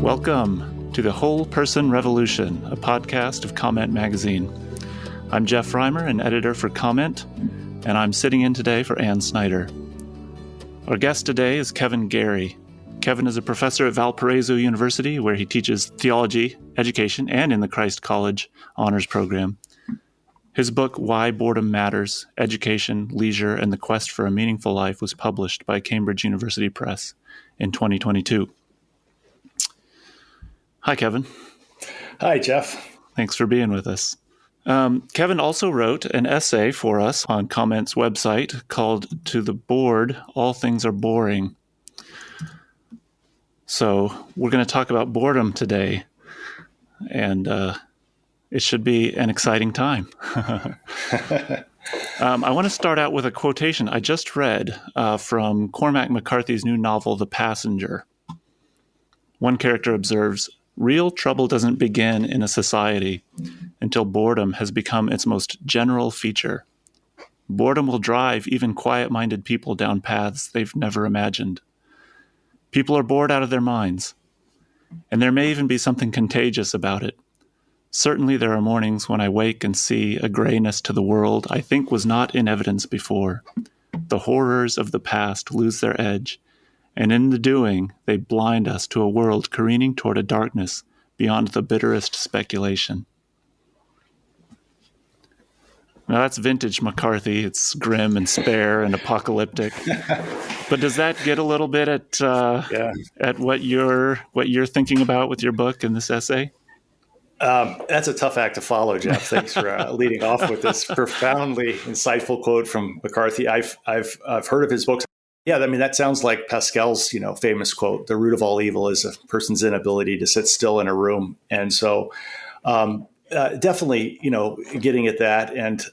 Welcome to the Whole Person Revolution, a podcast of Comment Magazine. I'm Jeff Reimer, an editor for Comment, and I'm sitting in today for Ann Snyder. Our guest today is Kevin Gary. Kevin is a professor at Valparaiso University, where he teaches theology, education, and in the Christ College honors program. His book, Why Boredom Matters, Education, Leisure, and the Quest for a Meaningful Life was published by Cambridge University Press in 2022. Hi, Kevin. Hi, Jeff. Thanks for being with us. Kevin also wrote an essay for us on Comment's website called To the Bored, All Things Are Boring. So we're going to talk about boredom today, and it should be an exciting time. I want to start out with a quotation I just read from Cormac McCarthy's new novel, The Passenger. One character observes, "Real trouble doesn't begin in a society until boredom has become its most general feature. Boredom will drive even quiet-minded people down paths they've never imagined. People are bored out of their minds, and there may even be something contagious about it. Certainly there are mornings when I wake and see a grayness to the world I think was not in evidence before. The horrors of the past lose their edge, and in the doing, they blind us to a world careening toward a darkness beyond the bitterest speculation." Now that's vintage McCarthy. It's grim and spare and apocalyptic. But does that get a little bit at what you're thinking about with your book and this essay? That's a tough act to follow, Jeff. Thanks for leading off with this profoundly insightful quote from McCarthy. I've heard of his books. Yeah, I mean, that sounds like Pascal's, famous quote, "The root of all evil is a person's inability to sit still in a room." And so definitely, getting at that and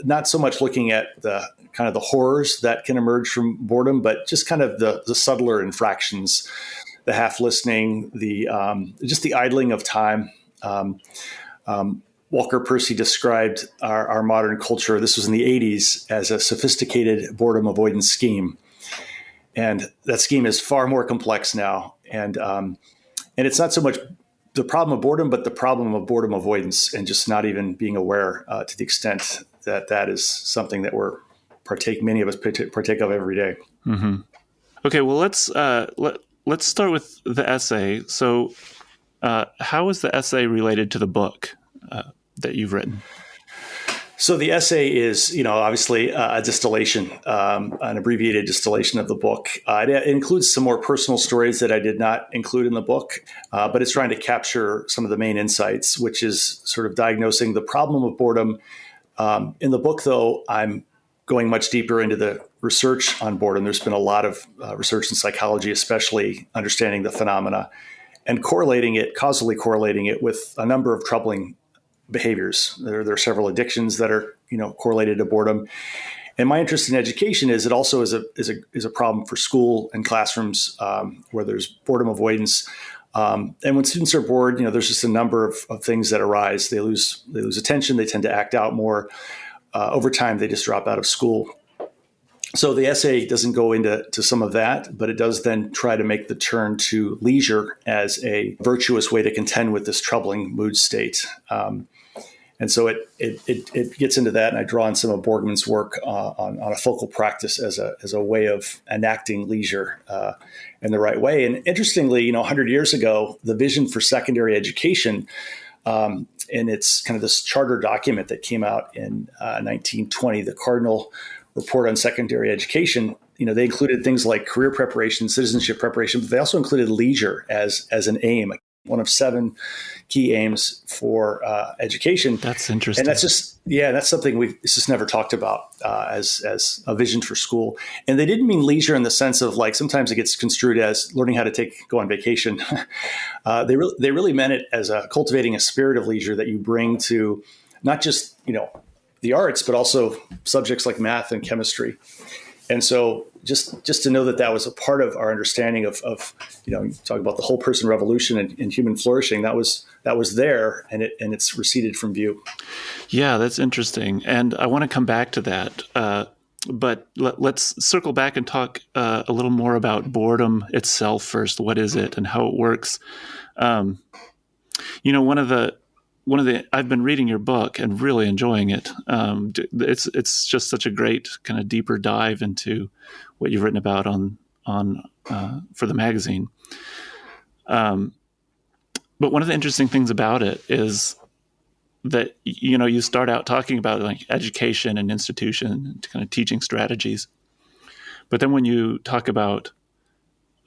not so much looking at the kind of the horrors that can emerge from boredom, but just kind of the subtler infractions, the half listening, just the idling of time. Walker Percy described our modern culture, this was in the 80s, as a sophisticated boredom avoidance scheme. And that scheme is far more complex now. And it's not so much the problem of boredom, but the problem of boredom avoidance and just not even being aware to the extent that is something that many of us partake of every day. Mm-hmm. Okay, well, let's start with the essay. So how is the essay related to the book that you've written? So the essay is, obviously a distillation, an abbreviated distillation of the book. It includes some more personal stories that I did not include in the book, but it's trying to capture some of the main insights, which is sort of diagnosing the problem of boredom. In the book, though, I'm going much deeper into the research on boredom. There's been a lot of research in psychology, especially understanding the phenomena and causally correlating it with a number of troubling behaviors. There are several addictions that are, correlated to boredom. And my interest in education is it also is a problem for school and classrooms where there's boredom avoidance. And when students are bored, there's just a number of things that arise. They lose attention. They tend to act out more. Over time, they just drop out of school. So the essay doesn't go into some of that, but it does then try to make the turn to leisure as a virtuous way to contend with this troubling mood state. And so it gets into that, and I draw on some of Borgman's work on a focal practice as a way of enacting leisure in the right way. And interestingly, 100 years ago, the vision for secondary education, and it's kind of this charter document that came out in 1920, the Cardinal Report on Secondary Education. They included things like career preparation, citizenship preparation, but they also included leisure as an aim, one of 7 key aims for education. That's interesting. And that's something it's just never talked about as a vision for school. And they didn't mean leisure in the sense of sometimes it gets construed as learning how to go on vacation. They really meant it as cultivating a spirit of leisure that you bring to not just, the arts, but also subjects like math and chemistry. And so just to know that was a part of our understanding of talk about the whole person revolution and human flourishing, that was there, and it's receded from view. Yeah, that's interesting. And I want to come back to that. but let's circle back and talk a little more about boredom itself first. What is it and how it works? One of the I've been reading your book and really enjoying it. It's just such a great kind of deeper dive into what you've written about on for the magazine. But one of the interesting things about it is that you start out talking about like education and institution, kind of teaching strategies, but then when you talk about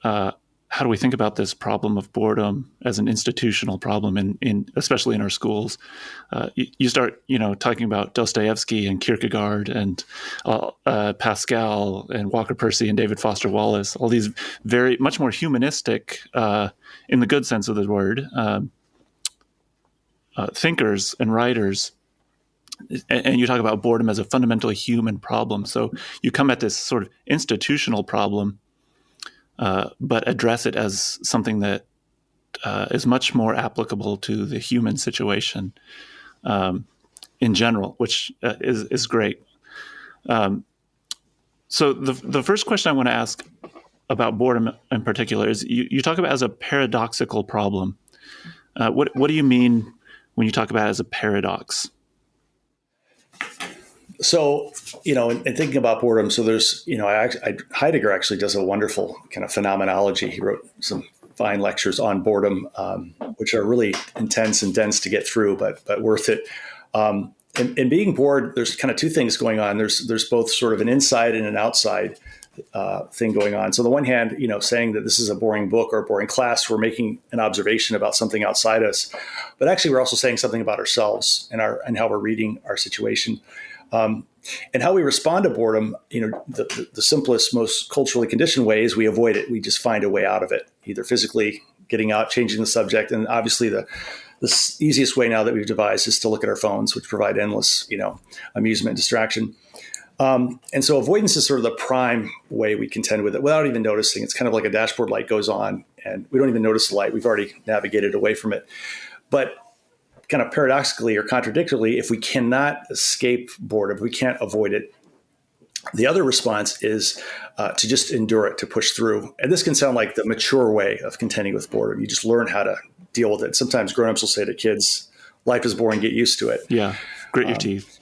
how do we think about this problem of boredom as an institutional problem in especially in our schools, you start talking about Dostoevsky and Kierkegaard and Pascal and Walker Percy and David Foster Wallace, all these very much more humanistic, in the good sense of the word, thinkers and writers, and you talk about boredom as a fundamentally human problem. So you come at this sort of institutional problem, but address it as something that is much more applicable to the human situation in general, which is great. So the first question I want to ask about boredom in particular is you talk about it as a paradoxical problem. What do you mean when you talk about it as a paradox? So, in thinking about boredom, so there's, Heidegger actually does a wonderful kind of phenomenology. He wrote some fine lectures on boredom, which are really intense and dense to get through, but worth it. In being bored, there's kind of two things going on. There's both sort of an inside and an outside thing going on. So on the one hand, saying that this is a boring book or a boring class, we're making an observation about something outside us, but actually we're also saying something about ourselves and how we're reading our situation. And how we respond to boredom, the simplest, most culturally conditioned way is we avoid it. We just find a way out of it, either physically getting out, changing the subject. And obviously the easiest way now that we've devised is to look at our phones, which provide endless, amusement and distraction. And so avoidance is sort of the prime way we contend with it without even noticing. It's kind of like a dashboard light goes on and we don't even notice the light. We've already navigated away from it. But kind of paradoxically or contradictorily, if we cannot escape boredom, we can't avoid it, the other response is to just endure it, to push through. And this can sound like the mature way of contending with boredom. You just learn how to deal with it. Sometimes grownups will say to kids, life is boring, get used to it. Yeah, grit your teeth.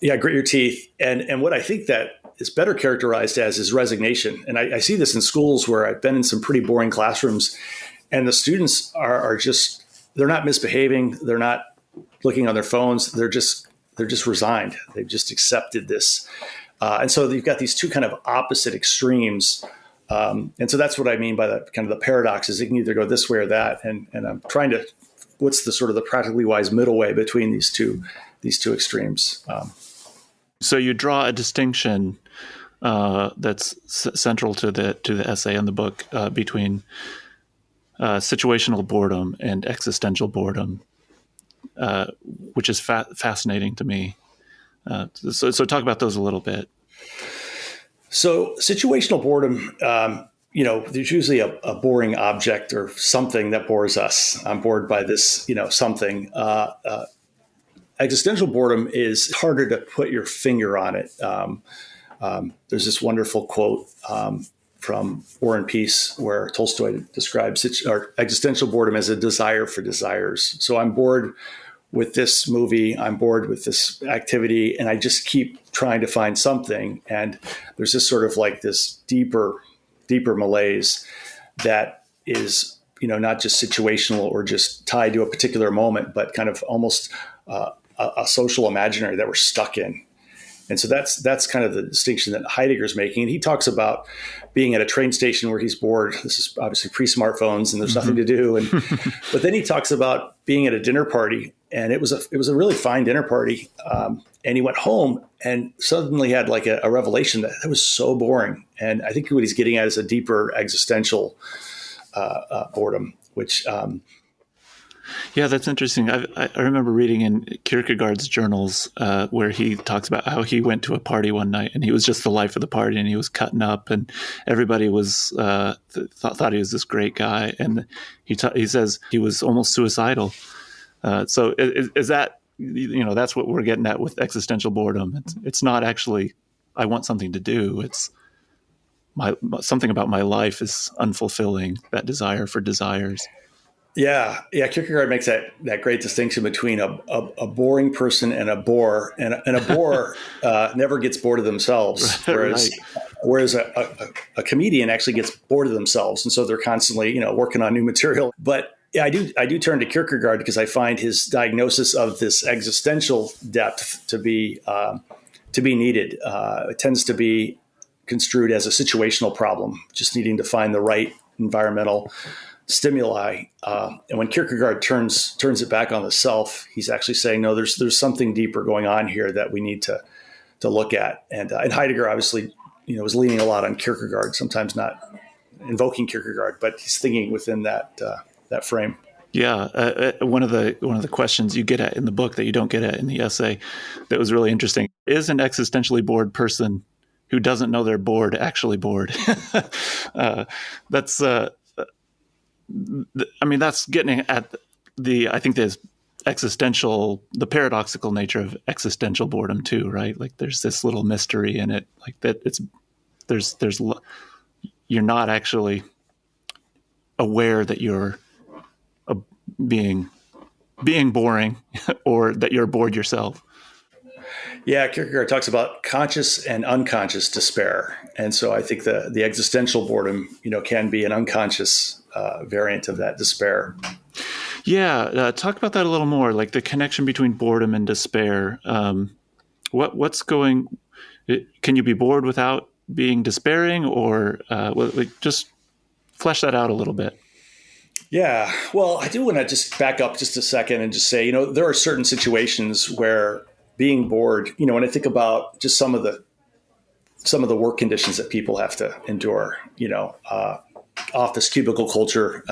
Yeah, grit your teeth. And what I think that is better characterized as is resignation. And I see this in schools where I've been in some pretty boring classrooms, and the students are just, they're not misbehaving. They're not looking on their phones. They're just resigned. They've just accepted this. And so you've got these two kind of opposite extremes. And so that's what I mean by the kind of the paradox is it can either go this way or that. And I'm trying to, what's the sort of the practically wise middle way between these two extremes. So you draw a distinction that's central to the essay and the book between situational boredom and existential boredom, which is fascinating to me. So talk about those a little bit. So situational boredom, there's usually a boring object or something that bores us. I'm bored by this, something. Existential boredom is harder to put your finger on it. There's this wonderful quote from War and Peace where Tolstoy describes existential boredom as a desire for desires. So I'm bored with this movie, I'm bored with this activity, and I just keep trying to find something. And there's this sort of like this deeper malaise that is, not just situational or just tied to a particular moment, but kind of almost a social imaginary that we're stuck in. And so that's kind of the distinction that Heidegger's making. And he talks about being at a train station where he's bored. This is obviously pre-smartphones and there's nothing to do. And but then he talks about being at a dinner party, and it was a really fine dinner party. And he went home and suddenly had like a revelation that was so boring. And I think what he's getting at is a deeper existential boredom, which yeah, that's interesting. I remember reading in Kierkegaard's journals where he talks about how he went to a party one night and he was just the life of the party and he was cutting up and everybody was thought he was this great guy. And he says he was almost suicidal. So is that, that's what we're getting at with existential boredom. It's not actually I want something to do. It's something about my life is unfulfilling, that desire for desires. Yeah. Kierkegaard makes that great distinction between a boring person and a bore, and a bore never gets bored of themselves, Right. whereas a comedian actually gets bored of themselves, and so they're constantly working on new material. But yeah, I do turn to Kierkegaard because I find his diagnosis of this existential depth to be needed. It tends to be construed as a situational problem, just needing to find the right environmental stimuli. And when Kierkegaard turns it back on the self, he's actually saying, no, there's something deeper going on here that we need to look at. And Heidegger obviously, was leaning a lot on Kierkegaard, sometimes not invoking Kierkegaard, but he's thinking within that frame. Yeah, one of the questions you get at in the book that you don't get at in the essay that was really interesting is an existentially bored person who doesn't know they're bored actually bored. That's I mean, that's getting at I think there's the paradoxical nature of existential boredom too, right? Like there's this little mystery in it, like that there's you're not actually aware that you're a, being boring or that you're bored yourself. Yeah, Kierkegaard talks about conscious and unconscious despair, and so I think the existential boredom, can be an unconscious variant of that despair. Yeah, talk about that a little more, like the connection between boredom and despair. What's going? Can you be bored without being despairing, or just flesh that out a little bit? Yeah, well, I do want to just back up just a second and just say, there are certain situations where being bored, when I think about just some of the work conditions that people have to endure, office cubicle culture,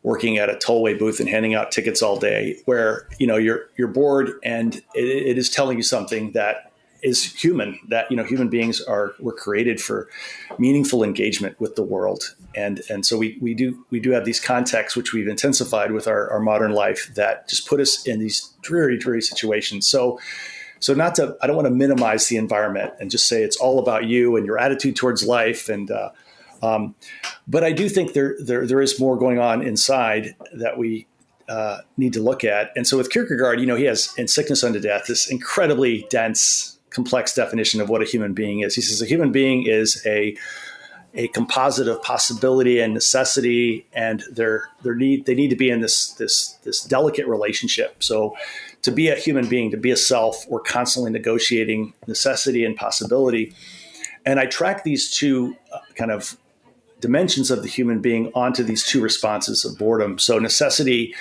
working at a tollway booth and handing out tickets all day, where you're bored, and it is telling you something that is human. That human beings were created for meaningful engagement with the world, and so we do have these contexts which we've intensified with our modern life that just put us in these dreary situations. So I don't want to minimize the environment and just say it's all about you and your attitude towards life. But I do think there is more going on inside that we need to look at. And so with Kierkegaard, he has In Sickness Unto Death, this incredibly dense, complex definition of what a human being is. He says a human being is a composite of possibility and necessity, and they need to be in this delicate relationship. So to be a human being, to be a self, we're constantly negotiating necessity and possibility. And I track these two kind of dimensions of the human being onto these two responses of boredom. So necessity,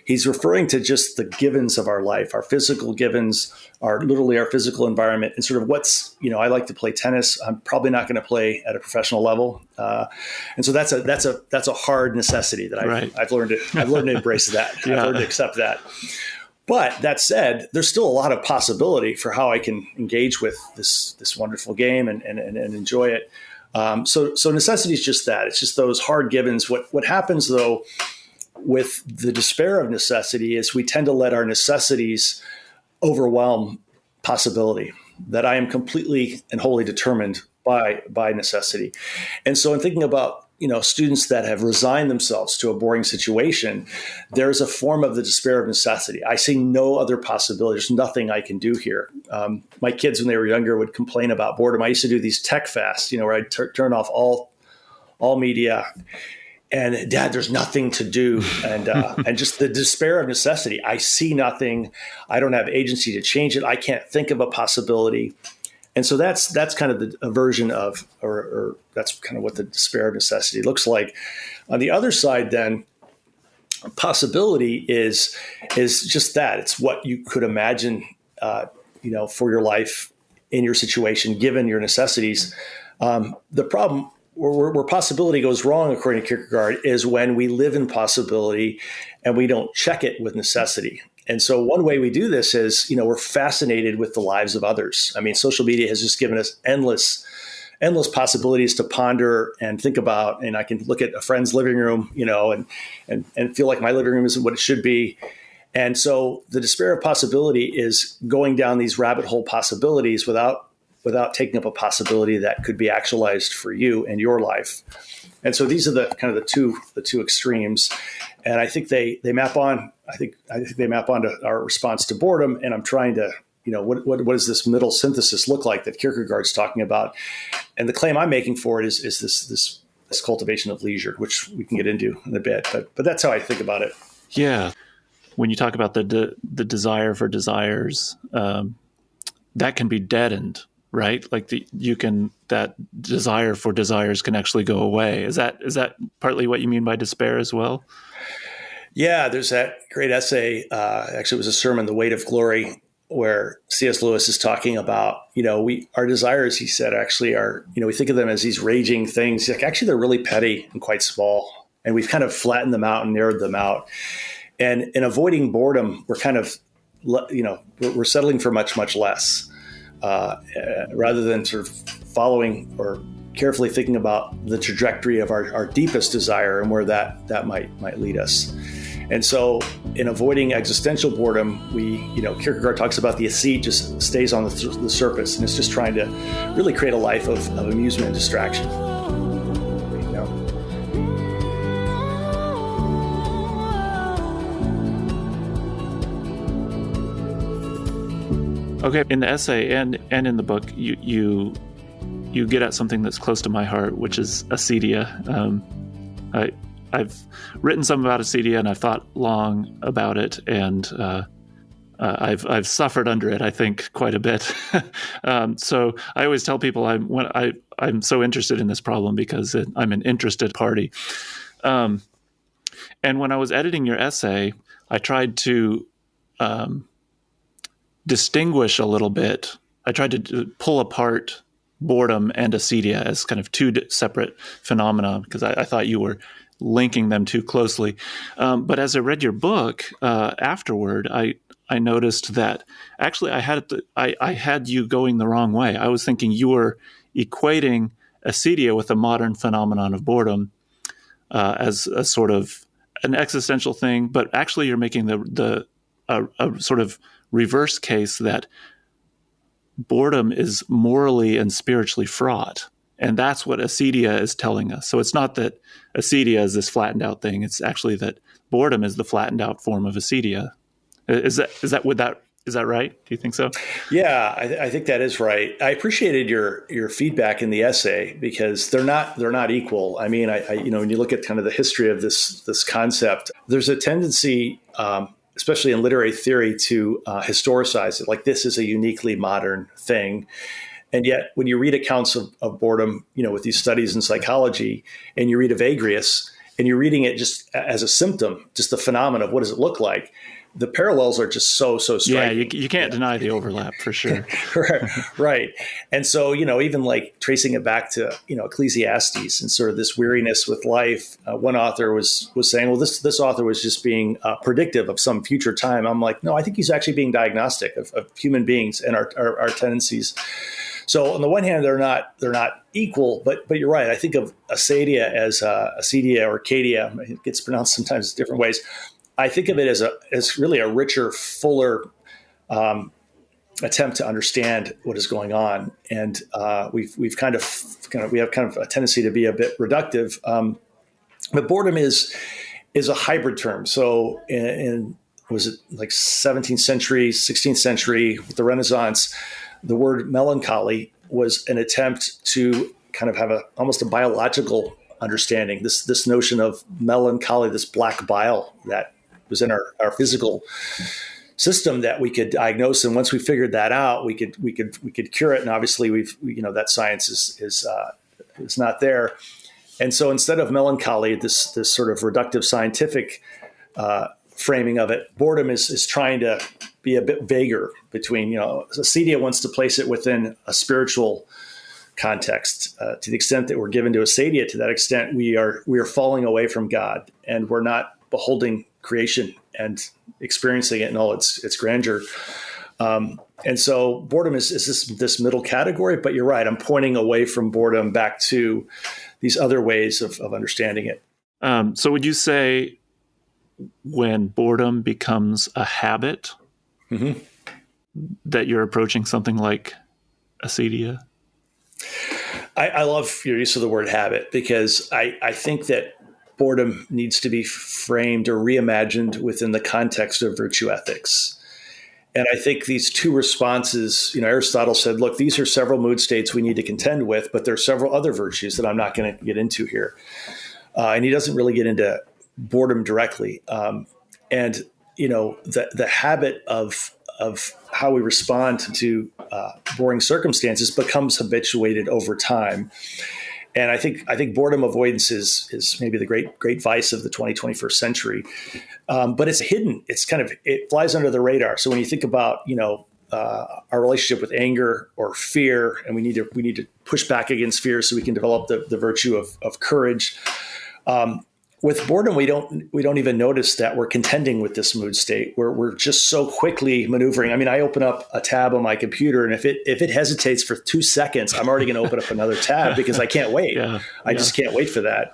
he's referring to just the givens of our life, our physical givens, literally our physical environment, and sort of I like to play tennis. I'm probably not going to play at a professional level, and so that's a hard necessity that I've learned to embrace that. Yeah. I've learned to accept that. But that said, there's still a lot of possibility for how I can engage with this wonderful game and enjoy it. So necessity is just that. It's just those hard givens. What happens, though, with the despair of necessity is we tend to let our necessities overwhelm possibility, that I am completely and wholly determined by necessity. And so in thinking about students that have resigned themselves to a boring situation, there's a form of the despair of necessity. I see no other possibility. There's nothing I can do here. My kids, when they were younger, would complain about boredom. I used to do these tech fasts, where I'd turn off all media. And Dad, there's nothing to do, and just the despair of necessity. I see nothing. I don't have agency to change it. I can't think of a possibility. And so that's kind of a version of, or that's kind of what the despair of necessity looks like. On the other side, then, possibility is just that. It's what you could imagine, for your life in your situation, given your necessities. The problem where possibility goes wrong, according to Kierkegaard, is when we live in possibility and we don't check it with necessity. And so one way we do this is, we're fascinated with the lives of others. I mean, social media has just given us endless possibilities to ponder and think about. And I can look at a friend's living room, and feel like my living room isn't what it should be. And so the despair of possibility is going down these rabbit hole possibilities without without taking up a possibility that could be actualized for you in your life. And so these are the kind of the two extremes, and I think they map on. I think they map onto our response to boredom. And I'm trying to, what does this middle synthesis look like that Kierkegaard's talking about? And the claim I'm making for it is this cultivation of leisure, which we can get into in a bit. But that's how I think about it. Yeah. When you talk about the desire for desires, that can be deadened, right? Like that desire for desires can actually go away. Is that partly what you mean by despair as well? Yeah, there's that great essay. Actually, it was a sermon, "The Weight of Glory," where C.S. Lewis is talking about, our desires, he said, actually are, we think of them as these raging things. Like, actually, they're really petty and quite small. And we've kind of flattened them out and narrowed them out. And in avoiding boredom, we're kind of, we're settling for much, much less, rather than sort of following or carefully thinking about the trajectory of our deepest desire and where that might lead us. And so in avoiding existential boredom, Kierkegaard talks about the ascete just stays on the surface, and it's just trying to really create a life of amusement and distraction. Okay, in the essay and in the book, you get at something that's close to my heart, which is Asidia. I've written some about Asidia, and I've thought long about it, and I've suffered under it, I think, quite a bit. So I always tell people I'm so interested in this problem because I'm an interested party. And when I was editing your essay, I tried to distinguish a little bit. I tried to pull apart boredom and Asidia as kind of two separate phenomena because I thought you were linking them too closely. But as I read your book afterward, I noticed that actually I had you going the wrong way. I was thinking you were equating Asidia with the modern phenomenon of boredom as a sort of an existential thing, but actually you're making a sort of reverse case that boredom is morally and spiritually fraught. And that's what Asidia is telling us. So it's not that Asidia is this flattened out thing. It's actually that boredom is the flattened out form of Asidia. Is that right? Do you think so? Yeah, I think that is right. I appreciated your feedback in the essay because they're not equal. I mean, when you look at kind of the history of this concept, there's a tendency, especially in literary theory, to historicize it. Like this is a uniquely modern thing. And yet, when you read accounts of boredom, with these studies in psychology, and you read of Agrius, and you're reading it just as a symptom, just the phenomenon of what does it look like, the parallels are just so striking. Yeah, you can't deny the overlap for sure. Right. And so, even like tracing it back to, Ecclesiastes and sort of this weariness with life. One author was saying, well, this author was just being predictive of some future time. I'm like, no, I think he's actually being diagnostic of human beings and our tendencies. So on the one hand, they're not equal, but you're right. I think of Asidia as Asidia or Acadia. It gets pronounced sometimes different ways. I think of it as really a richer, fuller attempt to understand what is going on, and we have kind of a tendency to be a bit reductive. But boredom is a hybrid term. So in was it like 17th century, 16th century, with the Renaissance, the word melancholy was an attempt to kind of have almost a biological understanding. This notion of melancholy, this black bile that was in our physical system that we could diagnose, and once we figured that out, we could cure it. And obviously, that science is not there. And so instead of melancholy, this sort of reductive scientific framing of it, boredom is trying to be a bit vaguer between, Asidia wants to place it within a spiritual context. To the extent that we're given to Asidia, to that extent, we are falling away from God, and we're not beholding creation and experiencing it in all its grandeur. And so boredom is this middle category, but you're right. I'm pointing away from boredom back to these other ways of understanding it. So would you say when boredom becomes a habit, mm-hmm. that you're approaching something like Asidia? I love your use of the word habit, because I think that boredom needs to be framed or reimagined within the context of virtue ethics. And I think these two responses, Aristotle said, look, these are several mood states we need to contend with, but there are several other virtues that I'm not going to get into here. And he doesn't really get into boredom directly. And, the habit of how we respond to boring circumstances becomes habituated over time. And I think boredom avoidance is maybe the great vice of the 21st century. But it's hidden. It flies under the radar. So when you think about, our relationship with anger or fear, and we need to push back against fear so we can develop the virtue of courage. With boredom, we don't even notice that we're contending with this mood state. We're just so quickly maneuvering. I mean, I open up a tab on my computer, and if it hesitates for 2 seconds, I'm already going to open up another tab because I can't wait. I just can't wait for that.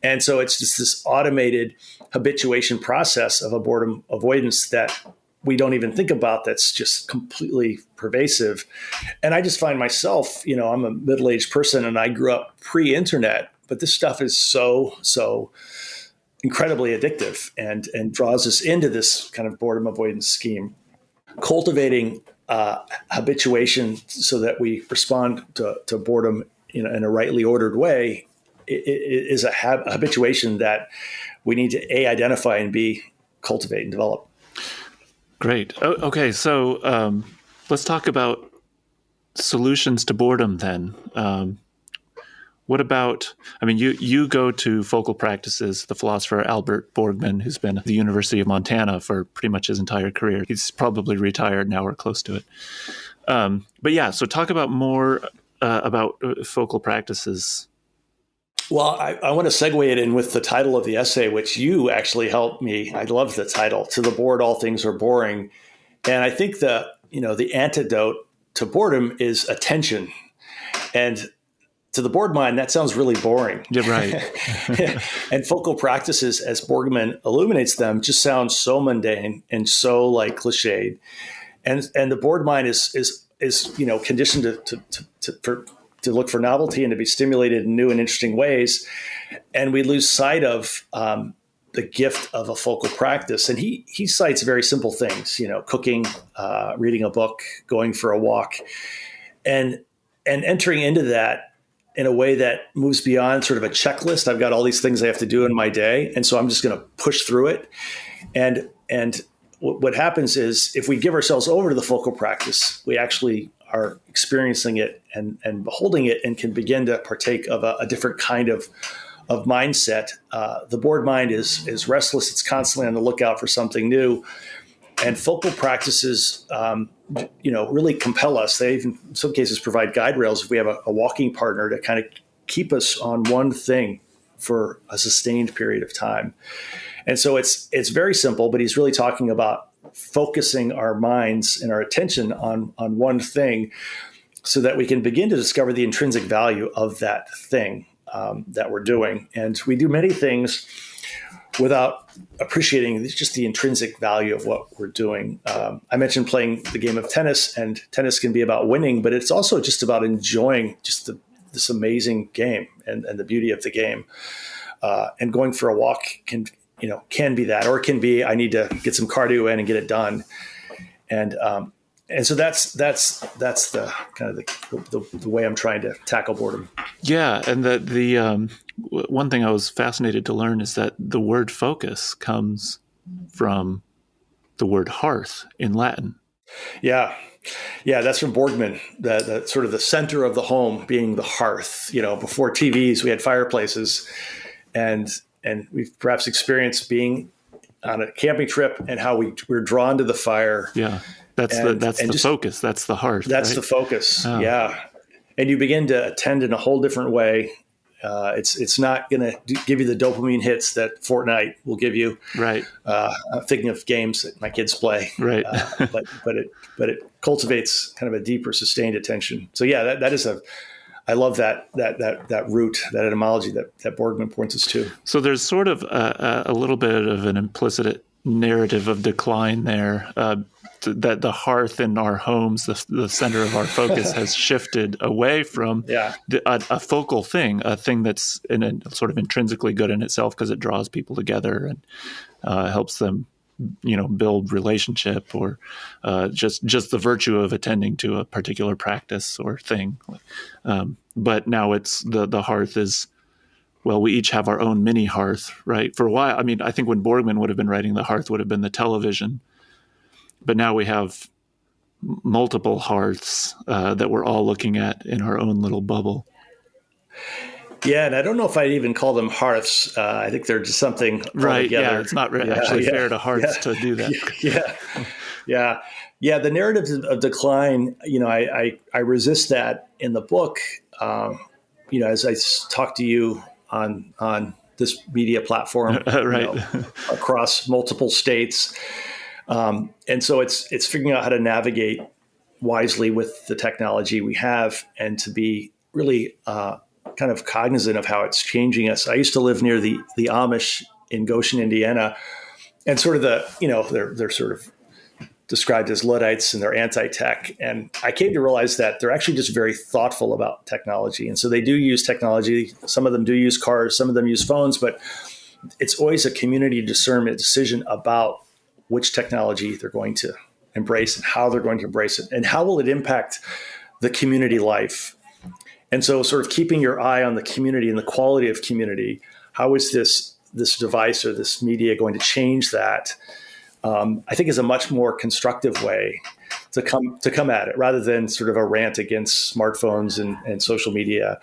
And so it's just this automated habituation process of a boredom avoidance that we don't even think about, that's just completely pervasive. And I just find myself, I'm a middle-aged person and I grew up pre-internet, but this stuff is so incredibly addictive and draws us into this kind of boredom avoidance scheme. Cultivating habituation so that we respond to boredom in a rightly ordered way is a habituation that we need to identify and cultivate and develop. Great. Okay, so let's talk about solutions to boredom then. What about, you go to focal practices, the philosopher Albert Borgman, who's been at the University of Montana for pretty much his entire career. He's probably retired now or close to it. But yeah, so talk about more about focal practices. Well, I want to segue it in with the title of the essay, which you actually helped me. I love the title, "To the Bored, All Things Are Boring." And I think the antidote to boredom is attention. And to the bored mind, that sounds really boring. Yeah, right. And focal practices, as Borgman illuminates them, just sound so mundane and so cliched. And the bored mind is conditioned to look for novelty and to be stimulated in new and interesting ways. And we lose sight of the gift of a focal practice. And he cites very simple things, cooking, reading a book, going for a walk, and entering into that in a way that moves beyond sort of a checklist. I've got all these things I have to do in my day, and so I'm just going to push through it. And what happens is, if we give ourselves over to the focal practice, we actually are experiencing it and beholding it, and can begin to partake of a different kind of mindset. The bored mind is restless. It's constantly on the lookout for something new. And focal practices, really compel us. They even, in some cases, provide guide rails if we have a walking partner to kind of keep us on one thing for a sustained period of time. And so it's very simple, but he's really talking about focusing our minds and our attention on one thing so that we can begin to discover the intrinsic value of that thing that we're doing. And we do many things without appreciating just the intrinsic value of what we're doing. I mentioned playing the game of tennis, and tennis can be about winning, but it's also just about enjoying just this amazing game and the beauty of the game. And going for a walk can be that, or it can be, I need to get some cardio in and get it done. And so that's the kind of the way I'm trying to tackle boredom. Yeah, and the one thing I was fascinated to learn is that the word focus comes from the word hearth in Latin. Yeah, that's from Borgman. The sort of the center of the home being the hearth. Before TVs, we had fireplaces, and we've perhaps experienced being on a camping trip and how we're drawn to the fire. Yeah, that's the focus. That's the hearth. That's right? the focus. Oh. Yeah, and you begin to attend in a whole different way. It's not going to give you the dopamine hits that Fortnite will give you. Right. I'm thinking of games that my kids play. Right. but it cultivates kind of a deeper, sustained attention. So yeah, that is I love that root, that etymology that Borgman points us to. So there's sort of a little bit of an implicit narrative of decline there. that the hearth in our homes, the center of our focus, has shifted away from Yeah. a focal thing, a thing that's sort of intrinsically good in itself because it draws people together and helps them, build relationship, or just the virtue of attending to a particular practice or thing. But now it's the hearth is, well, we each have our own mini hearth, right? For a while, I mean, I think when Borgman would have been writing, the hearth would have been the television. But now we have multiple hearths that we're all looking at in our own little bubble. Yeah, and I don't know if I'd even call them hearths. I think they're just something Right. Yeah. altogether. It's not Yeah, actually yeah, fair to hearths to do that. yeah, yeah, yeah. The narrative of decline, I resist that in the book. As I talk to you on this media platform, Right. across multiple states, and so it's figuring out how to navigate wisely with the technology we have, and to be really kind of cognizant of how it's changing us. I used to live near the Amish in Goshen, Indiana, and sort of they're sort of described as Luddites and they're anti-tech. And I came to realize that they're actually just very thoughtful about technology. And so they do use technology. Some of them do use cars, some of them use phones, but it's always a community discernment decision about which technology they're going to embrace and how they're going to embrace it and how will it impact the community life. And so sort of keeping your eye on the community and the quality of community, how is this device or this media going to change that? I think is a much more constructive way to come at it, rather than sort of a rant against smartphones and social media.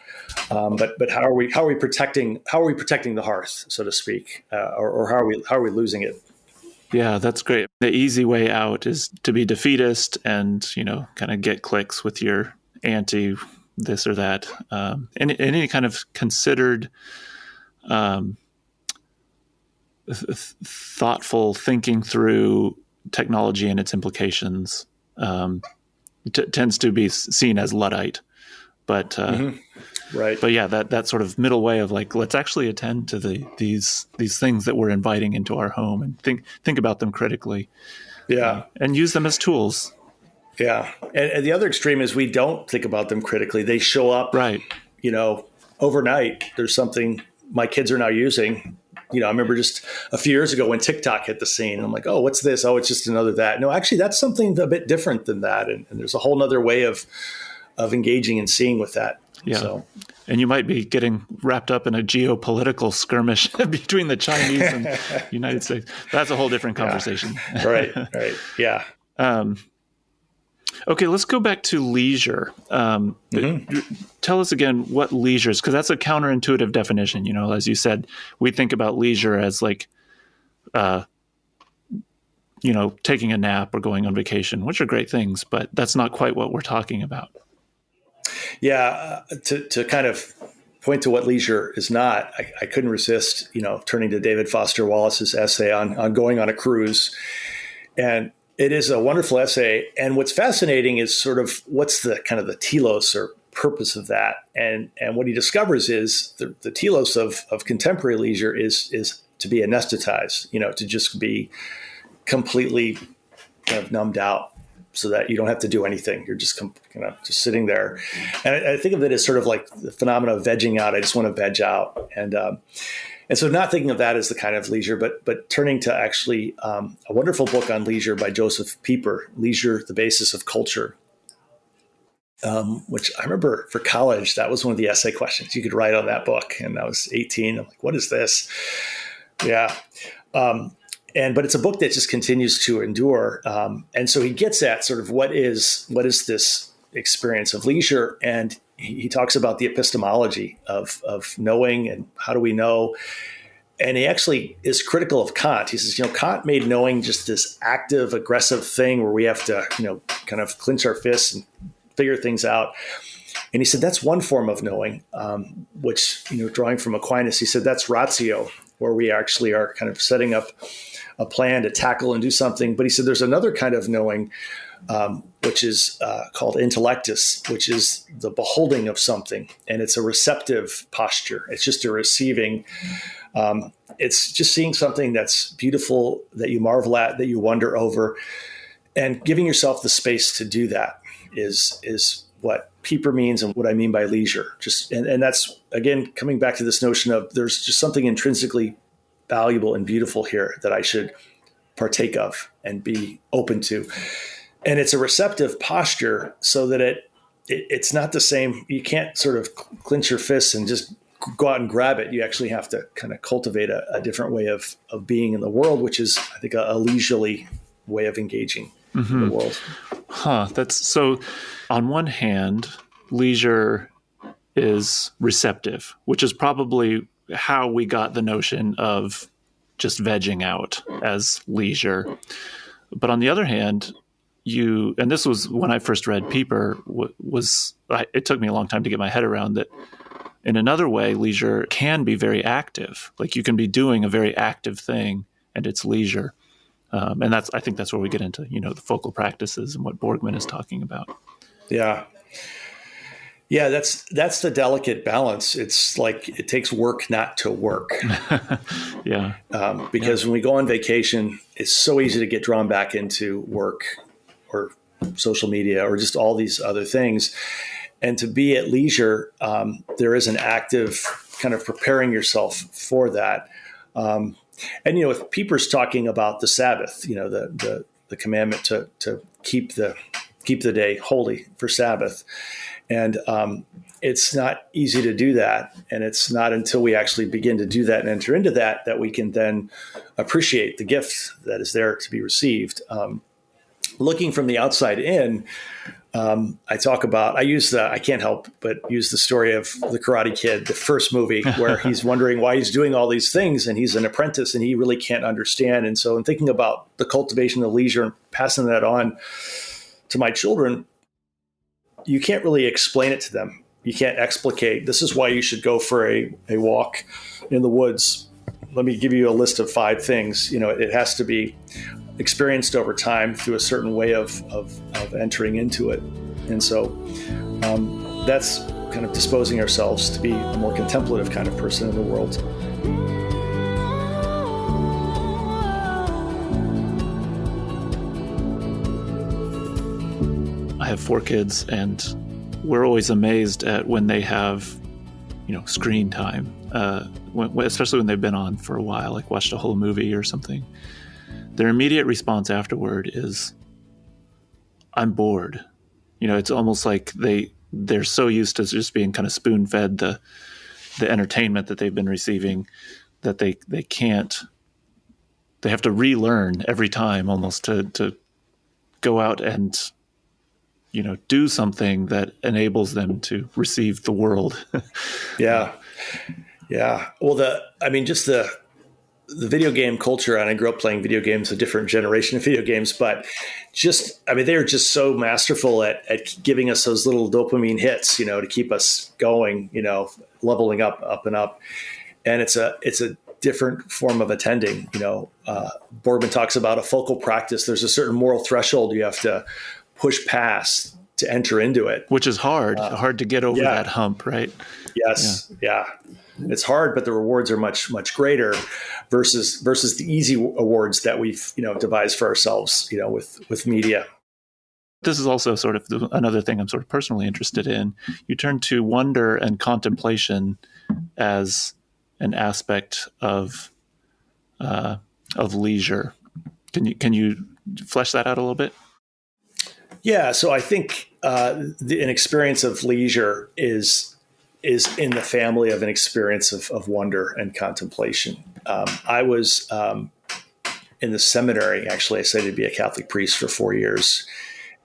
But how are we protecting the hearth, so to speak, or how are we losing it? Yeah, that's great. The easy way out is to be defeatist and, kind of get clicks with your anti this or that. Any kind of considered, thoughtful thinking through technology and its implications tends to be seen as Luddite. But right. But yeah, that sort of middle way of like, let's actually attend to these things that we're inviting into our home and think about them critically. Yeah. And use them as tools. Yeah. And the other extreme is we don't think about them critically. They show up, right. Overnight. There's something my kids are now using. I remember just a few years ago when TikTok hit the scene, I'm like, oh, what's this? Oh, it's just another that. No, actually, that's something a bit different than that. And there's a whole nother way of engaging and seeing with that. Yeah. So. And you might be getting wrapped up in a geopolitical skirmish between the Chinese and the United States. That's a whole different conversation. Yeah. Right. Yeah. Okay, let's go back to leisure. Tell us again what leisure is, because that's a counterintuitive definition. As you said, we think about leisure as like, taking a nap or going on vacation, which are great things, but that's not quite what we're talking about. Yeah, to kind of point to what leisure is not, I couldn't resist, turning to David Foster Wallace's essay on going on a cruise. And it is a wonderful essay. And what's fascinating is sort of what's the kind of the telos or purpose of that. And what he discovers is the telos of contemporary leisure is to be anesthetized, to just be completely kind of numbed out, so that you don't have to do anything. You're just just sitting there. And I think of it as sort of like the phenomenon of vegging out. I just want to veg out. And so not thinking of that as the kind of leisure, but turning to actually a wonderful book on leisure by Joseph Pieper, Leisure, the Basis of Culture, which I remember for college, that was one of the essay questions you could write on that book. And I was 18. I'm like, what is this? Yeah. But it's a book that just continues to endure. And so he gets at sort of what is this experience of leisure. And he talks about the epistemology of knowing and how do we know. And he actually is critical of Kant. He says, Kant made knowing just this active, aggressive thing where we have to, kind of clench our fists and figure things out. And he said, that's one form of knowing, which, drawing from Aquinas, he said, that's ratio, where we actually are kind of setting up a plan to tackle and do something. But he said there's another kind of knowing, which is called intellectus, which is the beholding of something. And it's a receptive posture. It's just a receiving. It's just seeing something that's beautiful, that you marvel at, that you wonder over. And giving yourself the space to do that is what Pieper means and what I mean by leisure. And that's, again, coming back to this notion of there's just something intrinsically valuable and beautiful here that I should partake of and be open to. And it's a receptive posture so that it's not the same. You can't sort of clench your fists and just go out and grab it. You actually have to kind of cultivate a different way of being in the world, which is, I think, a leisurely way of engaging in the world. That's so. On one hand, leisure is receptive, which is probably how we got the notion of just vegging out as leisure. But on the other hand, and this was when I first read Pieper, it took me a long time to get my head around that. In another way, leisure can be very active. Like you can be doing a very active thing and it's leisure. And I think that's where we get into, the focal practices and what Borgman is talking about. Yeah. Yeah, that's the delicate balance. It's like it takes work not to work. Yeah. Because when we go on vacation, it's so easy to get drawn back into work or social media or just all these other things. And to be at leisure, there is an active kind of preparing yourself for that. And, if Pieper's talking about the Sabbath, the commandment to keep the day holy for Sabbath. And it's not easy to do that. And it's not until we actually begin to do that and enter into that we can then appreciate the gift that is there to be received. Looking from the outside in, I can't help but use the story of the Karate Kid, the first movie, where he's wondering why he's doing all these things and he's an apprentice and he really can't understand. And so in thinking about the cultivation of leisure and passing that on to my children, you can't really explain it to them. You can't explicate, this is why you should go for a walk in the woods. Let me give you a list of 5 things. It has to be experienced over time through a certain way of entering into it. And so that's kind of disposing ourselves to be a more contemplative kind of person in the world. I have 4 kids, and we're always amazed at when they have, screen time, especially when they've been on for a while, like watched a whole movie or something. Their immediate response afterward is, I'm bored. It's almost like they're so used to just being kind of spoon-fed the entertainment that they've been receiving that they have to relearn every time almost to go out and do something that enables them to receive the world. Yeah. Well, just the video game culture, and I grew up playing video games, a different generation of video games, but they are just so masterful at giving us those little dopamine hits, to keep us going, leveling up and up. And it's a different form of attending. Boredom talks about a focal practice. There's a certain moral threshold you have to push past to enter into it, which is hard to get over that hump, right? Yes. Yeah. It's hard, but the rewards are much, much greater versus the easy awards that we've, devised for ourselves, with media. This is also sort of another thing I'm sort of personally interested in. You turn to wonder and contemplation as an aspect of leisure. Can you flesh that out a little bit? Yeah. So I think an experience of leisure is in the family of an experience of wonder and contemplation. I was in the seminary, actually. I studied to be a Catholic priest for 4 years.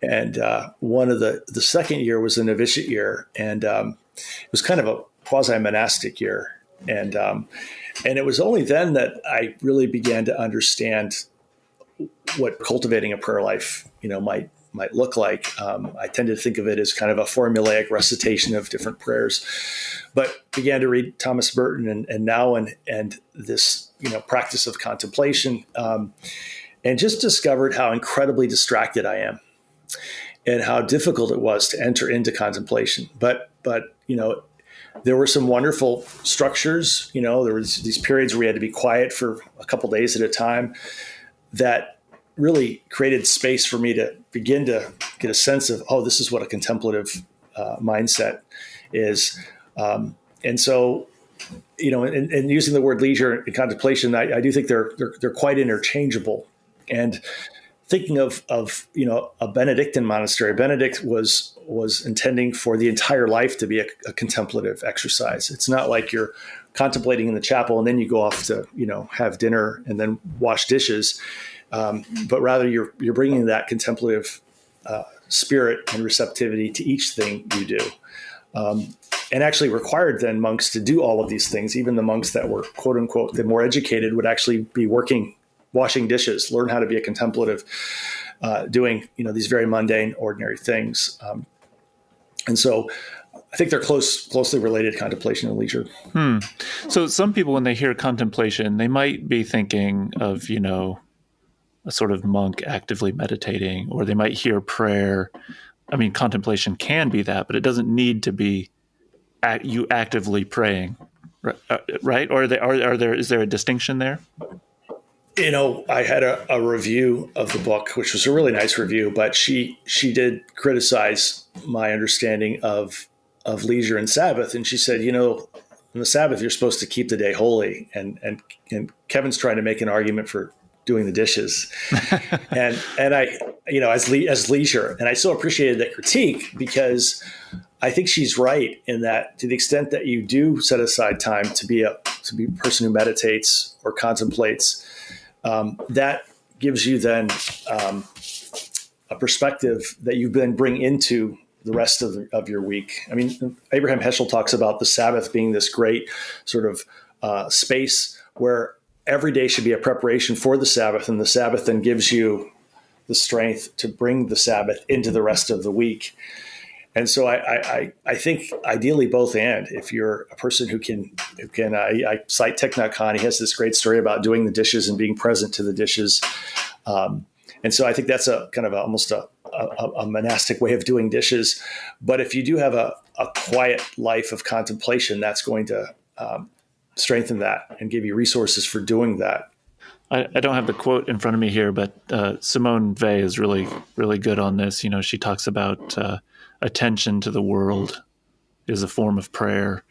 And one of the second year was a novitiate year. And it was kind of a quasi-monastic year. And it was only then that I really began to understand what cultivating a prayer life, might look like. I tend to think of it as kind of a formulaic recitation of different prayers, but began to read Thomas Burton and this, practice of contemplation, and just discovered how incredibly distracted I am and how difficult it was to enter into contemplation. But there were some wonderful structures. There was these periods where we had to be quiet for a couple days at a time that really created space for me to begin to get a sense of, oh, this is what a contemplative mindset is. And so, and using the word leisure and contemplation, I do think they're quite interchangeable. And thinking of a Benedictine monastery, Benedict was intending for the entire life to be a contemplative exercise. It's not like you're contemplating in the chapel and then you go off to have dinner and then wash dishes, but rather you're bringing that contemplative spirit and receptivity to each thing you do. And actually required then monks to do all of these things. Even the monks that were, quote unquote, the more educated would actually be washing dishes, learn how to be a contemplative, doing these very mundane, ordinary things. And so I think they're closely related, contemplation and leisure. So some people, when they hear contemplation, they might be thinking of, a sort of monk actively meditating, or they might hear prayer. I mean, contemplation can be that, but it doesn't need to be you actively praying, right? Or is there a distinction there? I had a review of the book, which was a really nice review, but she did criticize my understanding of leisure and Sabbath, and she said, on the Sabbath you're supposed to keep the day holy, and Kevin's trying to make an argument for doing the dishes, and I as leisure, and I so appreciated that critique, because I think she's right in that, to the extent that you do set aside time to be a person who meditates or contemplates, that gives you then a perspective that you then bring into the rest of your week. I mean, Abraham Heschel talks about the Sabbath being this great sort of space where every day should be a preparation for the Sabbath, and the Sabbath then gives you the strength to bring the Sabbath into the rest of the week. And so I think ideally both and. If you're a person who can I cite Thich Nhat Hanh. He has this great story about doing the dishes and being present to the dishes. And so I think that's a kind of almost a monastic way of doing dishes. But if you do have a quiet life of contemplation, that's going to strengthen that and give you resources for doing that. I don't have the quote in front of me here, but Simone Weil is really, really good on this. She talks about attention to the world is a form of prayer,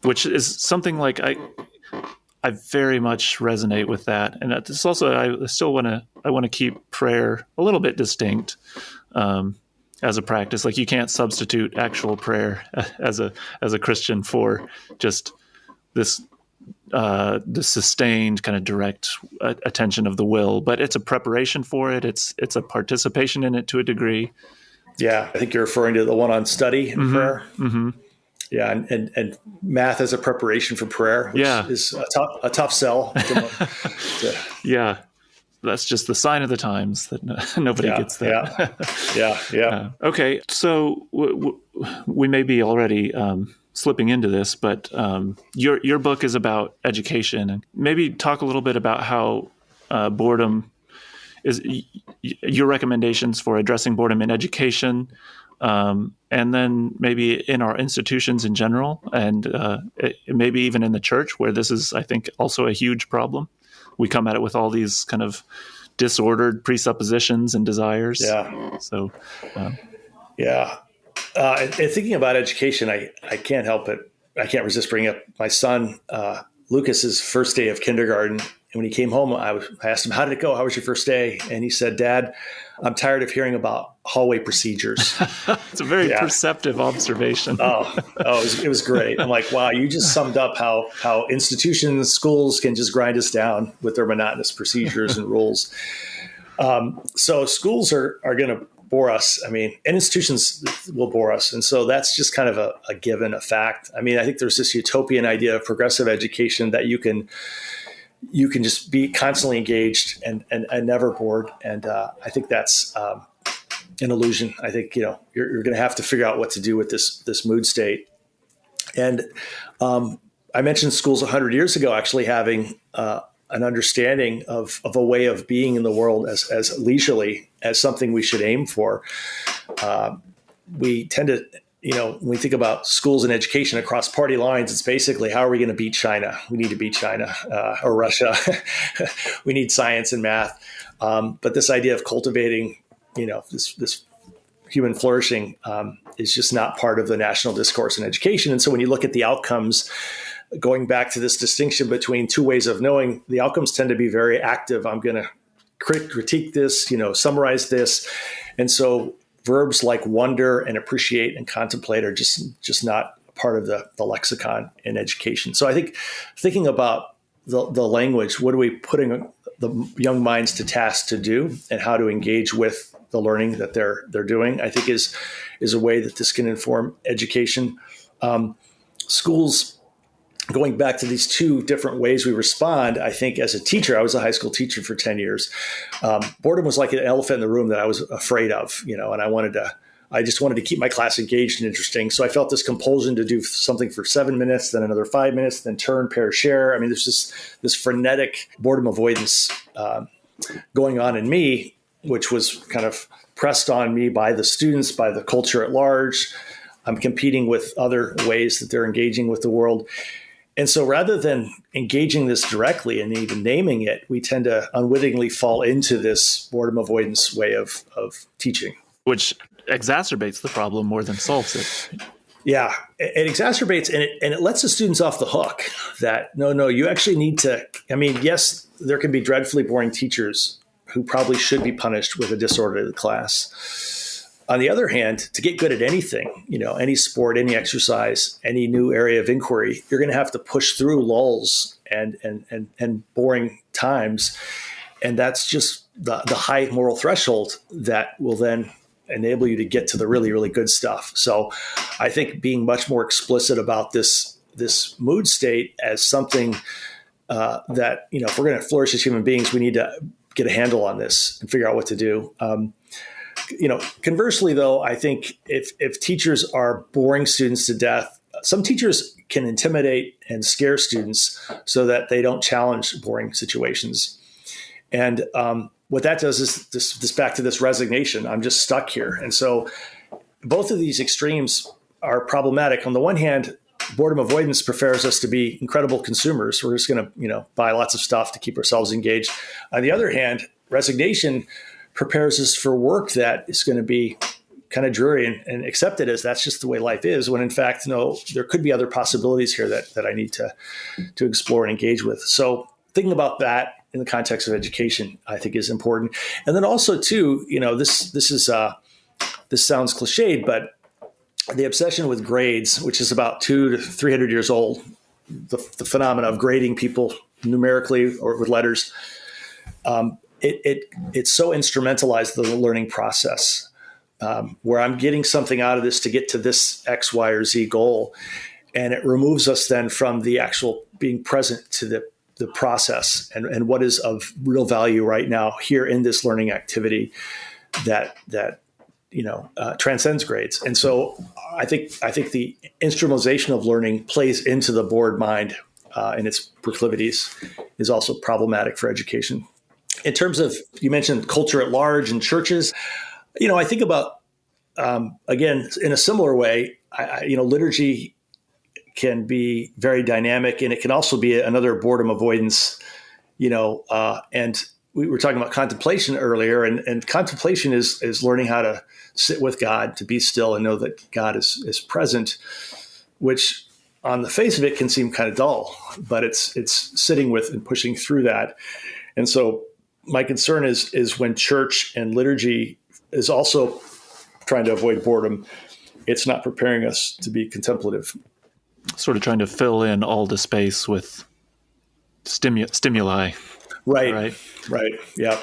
which is something like I very much resonate with that. And it's also, I want to keep prayer a little bit distinct as a practice. Like, you can't substitute actual prayer as a Christian for just this the sustained kind of direct attention of the will, but it's a preparation for it. It's a participation in it to a degree. Yeah, I think you're referring to the one on study and prayer. Mm-hmm. Yeah, and math as a preparation for prayer, which is a tough sell. Yeah, that's just the sign of the times that nobody gets that. Yeah. Okay, so we may be already slipping into this, but your book is about education, and maybe talk a little bit about how boredom is, your recommendations for addressing boredom in education, and then maybe in our institutions in general, and maybe even in the church, where this is, I think, also a huge problem. We come at it with all these kind of disordered presuppositions and desires. Yeah. So, and thinking about education, I can't help it. I can't resist bringing up my son, Lucas's first day of kindergarten. And when he came home, I asked him, "How did it go? How was your first day?" And he said, "Dad, I'm tired of hearing about hallway procedures." It's a very perceptive observation. It was great. I'm like, wow, you just summed up how institutions, schools can just grind us down with their monotonous procedures and rules. So schools are going to bore us. I mean, and institutions will bore us. And so that's just kind of a given, a fact. I mean, I think there's this utopian idea of progressive education that you can just be constantly engaged and never bored. And I think that's an illusion. I think, you're going to have to figure out what to do with this mood state. And I mentioned schools 100 years ago actually having an understanding of a way of being in the world as leisurely as something we should aim for. We tend to, when we think about schools and education across party lines, it's basically, how are we going to beat China? We need to beat China or Russia. We need science and math. But this idea of cultivating, this human flourishing is just not part of the national discourse in education. And so when you look at the outcomes, going back to this distinction between two ways of knowing, the outcomes tend to be very active. I'm going to critique this, summarize this. And so verbs like wonder and appreciate and contemplate are just not part of the lexicon in education. So I think thinking about the language, what are we putting the young minds to task to do, and how to engage with the learning that they're doing, I think is a way that this can inform education. Schools, going back to these two different ways we respond, I think as a teacher, I was a high school teacher for 10 years. Boredom was like an elephant in the room that I was afraid of, and I just wanted to keep my class engaged and interesting. So I felt this compulsion to do something for 7 minutes, then another 5 minutes, then turn, pair, share. I mean, there's this frenetic boredom avoidance going on in me, which was kind of pressed on me by the students, by the culture at large. I'm competing with other ways that they're engaging with the world. And so rather than engaging this directly and even naming it, we tend to unwittingly fall into this boredom avoidance way of teaching. Which exacerbates the problem more than solves it. Yeah, it exacerbates, and it lets the students off the hook that, no, you actually need to, yes, there can be dreadfully boring teachers who probably should be punished with a disorderly class. On the other hand, to get good at anything, any sport, any exercise, any new area of inquiry, you're going to have to push through lulls and boring times. And that's just the high moral threshold that will then enable you to get to the really, really good stuff. So I think being much more explicit about this mood state as something that, if we're going to flourish as human beings, we need to get a handle on this and figure out what to do. Conversely, though, I think if teachers are boring students to death, some teachers can intimidate and scare students so that they don't challenge boring situations. And what that does is this back to this resignation. I'm just stuck here. And so both of these extremes are problematic. On the one hand, boredom avoidance prepares us to be incredible consumers. We're just going to, buy lots of stuff to keep ourselves engaged. On the other hand, resignation prepares us for work that is going to be kind of dreary and accepted as that's just the way life is, when in fact, no, there could be other possibilities here that I need to explore and engage with. So thinking about that in the context of education, I think is important. And then also too, this sounds cliched, but the obsession with grades, which is about 200 to 300 years old, the phenomena of grading people numerically or with letters, it's so instrumentalized the learning process, where I'm getting something out of this to get to this X, Y, or Z goal. And it removes us then from the actual being present to the process and what is of real value right now here in this learning activity that transcends grades. And so I think the instrumentalization of learning plays into the bored mind and its proclivities is also problematic for education. In terms of, you mentioned culture at large and churches, I think about, again, in a similar way, liturgy can be very dynamic, and it can also be another boredom avoidance, and we were talking about contemplation earlier, and contemplation is learning how to sit with God, to be still and know that God is present, which on the face of it can seem kind of dull, but it's sitting with and pushing through that. And so my concern is when church and liturgy is also trying to avoid boredom, it's not preparing us to be contemplative. Sort of trying to fill in all the space with stimuli. Right. Yeah.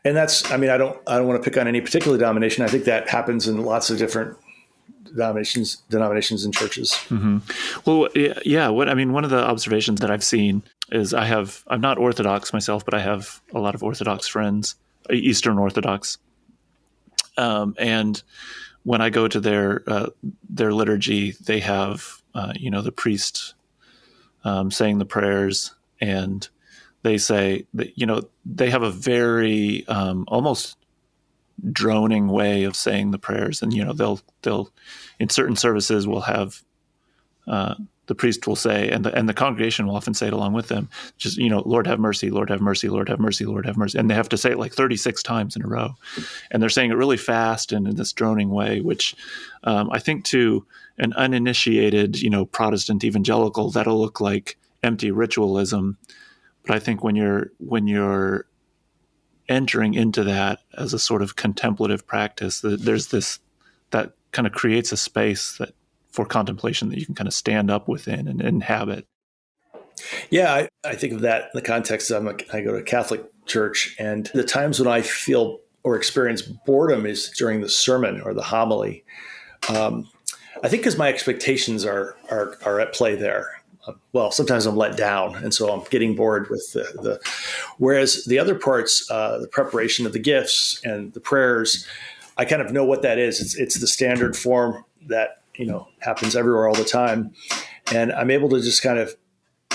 And that's, I don't want to pick on any particular denomination. I think that happens in lots of different denominations and churches. Mm-hmm. Well, yeah. One of the observations that I've seen is I'm not Orthodox myself, but I have a lot of Orthodox friends, Eastern Orthodox. And when I go to their liturgy, they have, the priest saying the prayers, and they say that, they have a very almost droning way of saying the prayers. And, they'll in certain services will have, the priest will say, and the congregation will often say it along with them, just, Lord have mercy, Lord have mercy, Lord have mercy, Lord have mercy. And they have to say it like 36 times in a row. And they're saying it really fast and in this droning way, which I think to an uninitiated, Protestant evangelical, that'll look like empty ritualism. But I think when you're entering into that as a sort of contemplative practice, there's that kind of creates a space for contemplation that you can kind of stand up within and inhabit. Yeah, I think of that in the context of I go to a Catholic church, and the times when I feel or experience boredom is during the sermon or the homily. I think because my expectations are at play there. Well, sometimes I'm let down, and so I'm getting bored with the. Whereas the other parts, the preparation of the gifts and the prayers, I kind of know what that is. It's the standard form that happens everywhere all the time, and I'm able to just kind of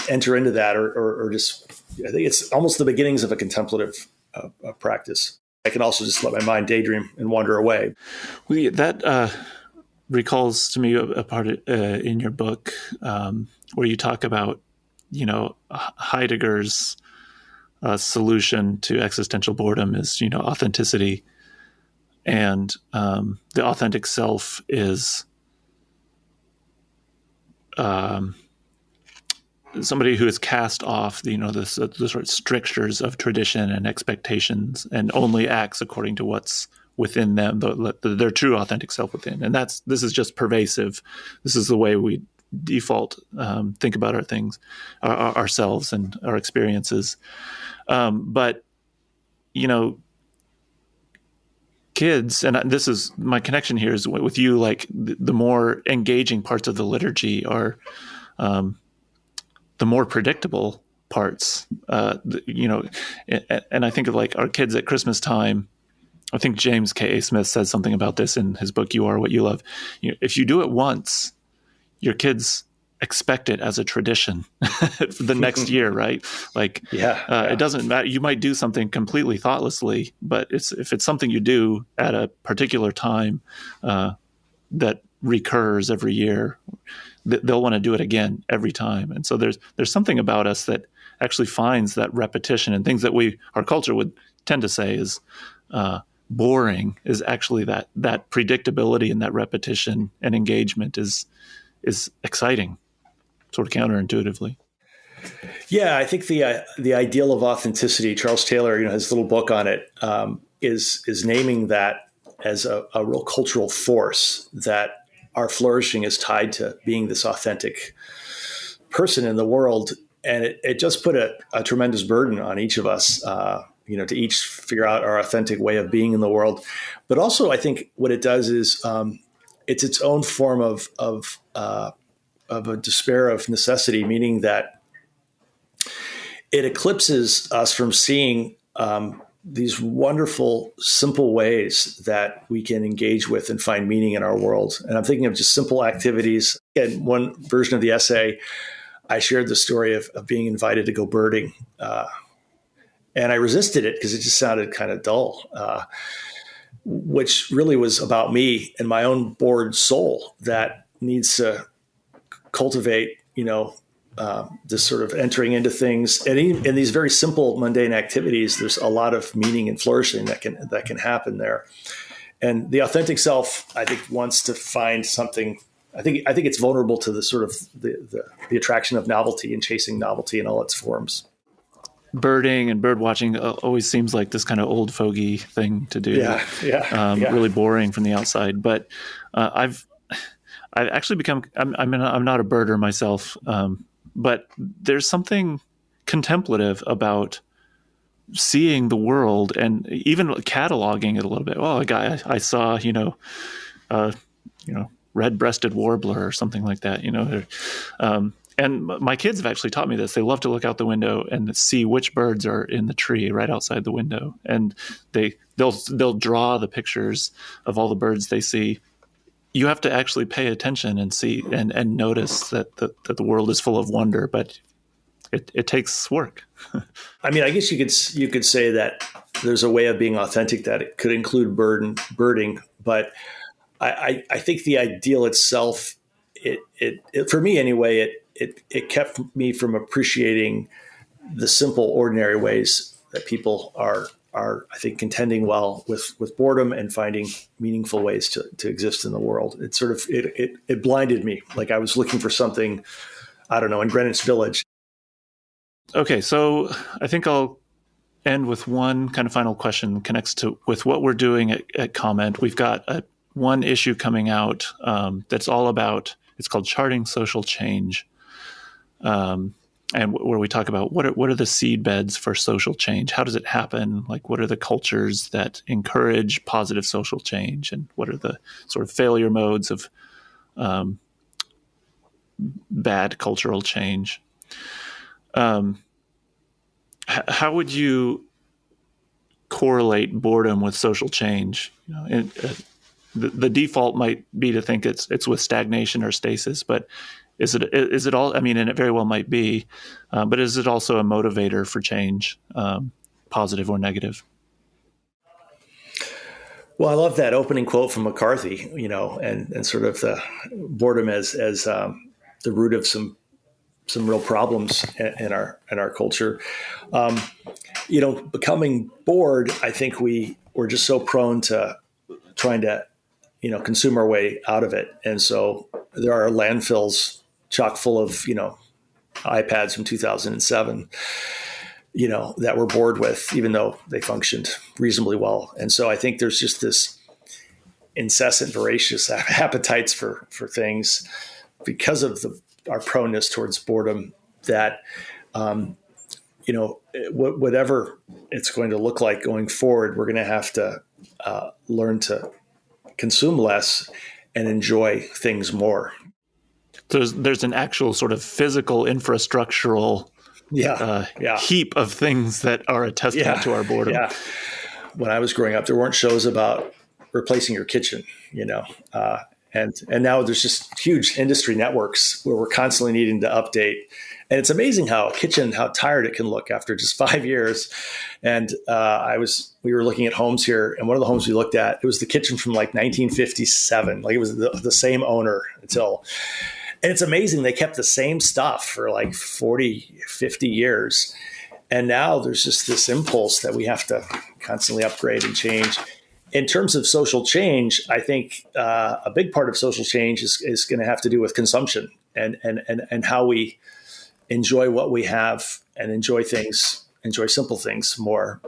enter into that, or just I think it's almost the beginnings of a contemplative practice. I can also just let my mind daydream and wander away. Well, that recalls to me a part in your book where you talk about Heidegger's solution to existential boredom is authenticity, and the authentic self is somebody who has cast off the sort of strictures of tradition and expectations and only acts according to what's within them, their true authentic self within. And this is just pervasive. This is the way we default think about our things, ourselves and our experiences. But kids, and this is my connection here is with you, like the more engaging parts of the liturgy are the more predictable parts, and I think of like our kids at Christmas time. I think James K.A. Smith says something about this in his book, You Are What You Love. If you do it once, your kids expect it as a tradition for the next year, right? Like, it doesn't matter. You might do something completely thoughtlessly, but if it's something you do at a particular time that recurs every year, they'll want to do it again every time. And so there's something about us that actually finds that repetition, and things that our culture would tend to say is boring is actually that predictability and that repetition and engagement is exciting, sort of counterintuitively. Yeah, I think the ideal of authenticity, Charles Taylor, his little book on it, is naming that as a real cultural force, that our flourishing is tied to being this authentic person in the world. And it just put a tremendous burden on each of us, to each figure out our authentic way of being in the world. But also, I think what it does is it's its own form of a despair of necessity, meaning that it eclipses us from seeing these wonderful, simple ways that we can engage with and find meaning in our world. And I'm thinking of just simple activities. In one version of the essay, I shared the story of being invited to go birding. And I resisted it because it just sounded kind of dull, which really was about me and my own bored soul that needs to cultivate, this sort of entering into things. And in these very simple, mundane activities, there's a lot of meaning and flourishing that can happen there. And the authentic self, I think, wants to find something. I think it's vulnerable to the sort of the attraction of novelty and chasing novelty in all its forms. Birding and bird watching always seems like this kind of old fogey thing to do. Yeah. Really boring from the outside. But I've actually become. I'm not a birder myself, but there's something contemplative about seeing the world and even cataloging it a little bit. Oh, a guy I saw, red-breasted warbler or something like that, and my kids have actually taught me this. They love to look out the window and see which birds are in the tree right outside the window, and they'll draw the pictures of all the birds they see. You have to actually pay attention and see and notice that the world is full of wonder, but it takes work. I mean, I guess you could say that there's a way of being authentic that it could include birding, but I think the ideal itself, it for me anyway, it kept me from appreciating the simple, ordinary ways that people are I think contending well with boredom and finding meaningful ways to exist in the world. It sort of it blinded me, like I was looking for something, I don't know, in Greenwich Village. Okay, so I think I'll end with one kind of final question that connects to with what we're doing at Comment. We've got one issue coming out that's all about. It's called Charting Social Change, and where we talk about what are the seed beds for social change? How does it happen? Like, what are the cultures that encourage positive social change, and what are the sort of failure modes of bad cultural change? How would you correlate boredom with social change? You know, the default might be to think it's with stagnation or stasis, but is it all? I mean, and it very well might be, but is it also a motivator for change, positive or negative? Well, I love that opening quote from McCarthy, and sort of the boredom as the root of some real problems in our culture. Becoming bored, I think we're just so prone to trying to consume our way out of it, and so there are landfills chock full of iPads from 2007 that we're bored with, even though they functioned reasonably well. And so I think there's just this incessant, voracious appetites for things because of our proneness towards boredom that, whatever it's going to look like going forward, we're going to have to learn to consume less and enjoy things more. There's an actual sort of physical infrastructural heap of things that are a testament to our boredom. Yeah. When I was growing up, there weren't shows about replacing your kitchen, and now there's just huge industry networks where we're constantly needing to update. And it's amazing how tired it can look after just 5 years. And we were looking at homes here, and one of the homes we looked at, it was the kitchen from like 1957. Like it was the same owner and it's amazing. They kept the same stuff for like 40, 50 years. And now there's just this impulse that we have to constantly upgrade and change. In terms of social change, I think a big part of social change is going to have to do with consumption and how we enjoy what we have and enjoy simple things more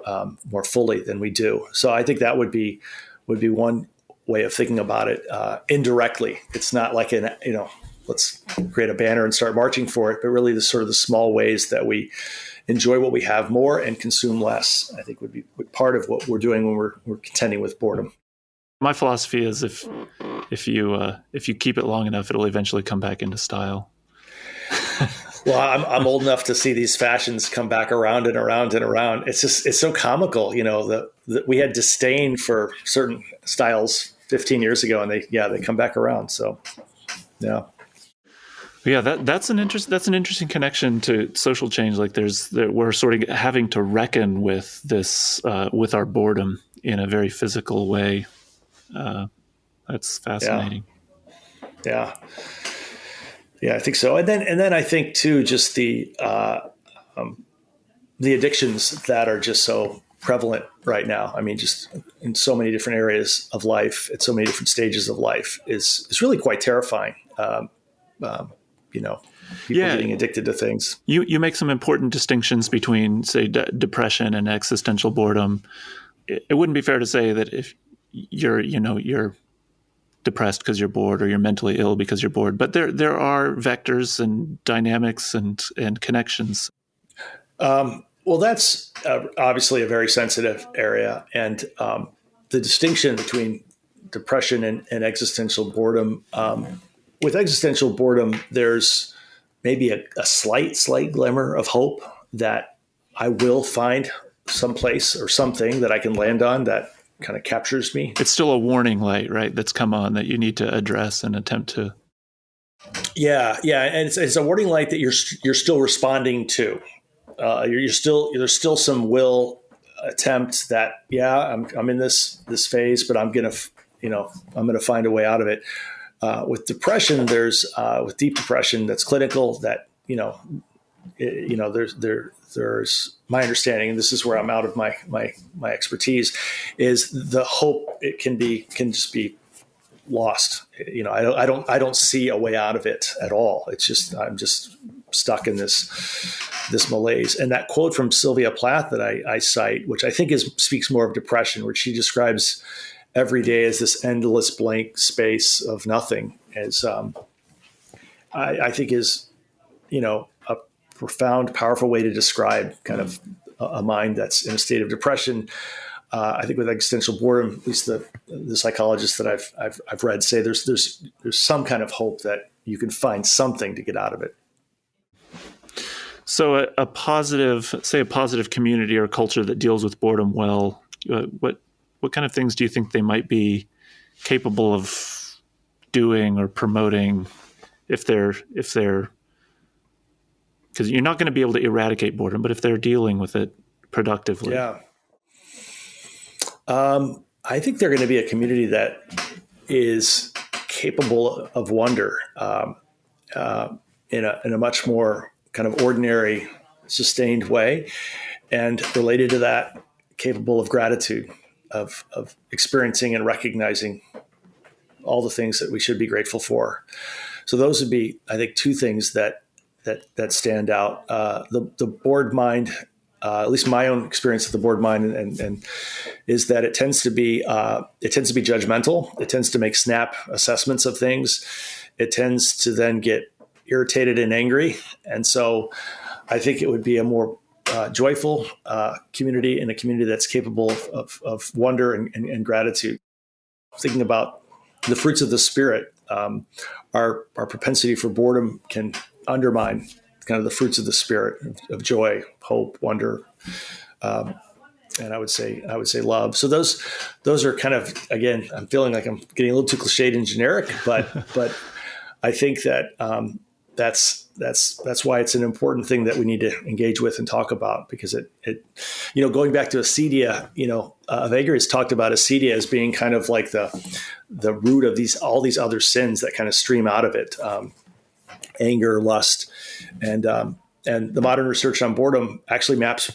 fully than we do. So I think that would be one way of thinking about it indirectly. It's not like let's create a banner and start marching for it, but really the sort of the small ways that we enjoy what we have more and consume less, I think would be part of what we're doing when we're contending with boredom. My philosophy is if you keep it long enough, it'll eventually come back into style. Well, I'm old enough to see these fashions come back around and around and around. It's so comical, that we had disdain for certain styles 15 years ago, and they come back around. So, yeah. Yeah, that's an interesting connection to social change. Like we're sort of having to reckon with this with our boredom in a very physical way. That's fascinating. Yeah, I think so. And then I think too, just the addictions that are just so prevalent right now. I mean, just in so many different areas of life, at so many different stages of life, is really quite terrifying. People getting addicted to things. You make some important distinctions between, say, depression and existential boredom. It wouldn't be fair to say that if you're depressed because you're bored, or you're mentally ill because you're bored, but there are vectors and dynamics and connections. Well, that's obviously a very sensitive area, and the distinction between depression and existential boredom. With existential boredom, there's maybe a slight glimmer of hope that I will find some place or something that I can land on that kind of captures me. It's still a warning light, right? That's come on that you need to address and attempt to. Yeah, and it's a warning light that you're still responding to. There's still some will attempt that I'm in this phase, but I'm gonna find a way out of it. With depression, there's with deep depression that's clinical. That there's my understanding, and this is where I'm out of my expertise, is the hope it can just be lost. I don't see a way out of it at all. It's just I'm just stuck in this malaise. And that quote from Sylvia Plath that I cite, which I think speaks more of depression, where she describes every day as this endless blank space of nothing, as I think is a profound, powerful way to describe kind of a mind that's in a state of depression. I think with existential boredom, at least the psychologists that I've read say there's some kind of hope that you can find something to get out of it. So a positive community or culture that deals with boredom well, what kind of things do you think they might be capable of doing or promoting if they're because you're not going to be able to eradicate boredom, but if they're dealing with it productively? Yeah. I think they're going to be a community that is capable of wonder in a much more kind of ordinary, sustained way, and related to that, capable of gratitude, of experiencing and recognizing all the things that we should be grateful for. So those would be, I think, two things that stand out. The bored mind, at least my own experience with the bored mind, and is that it tends to be judgmental. It tends to make snap assessments of things. It tends to then get irritated and angry. And so I think it would be a more joyful community, and a community that's capable of wonder and gratitude. Thinking about the fruits of the Spirit, our propensity for boredom can undermine kind of the fruits of the Spirit of joy, hope, wonder, and I would say love. So those are kind of, again, I'm feeling like I'm getting a little too cliched and generic, but I think that that's why it's an important thing that we need to engage with and talk about, because it going back to Asidia, Weger has talked about Asidia as being kind of like the root of all these other sins that kind of stream out of it, anger, lust, and the modern research on boredom actually maps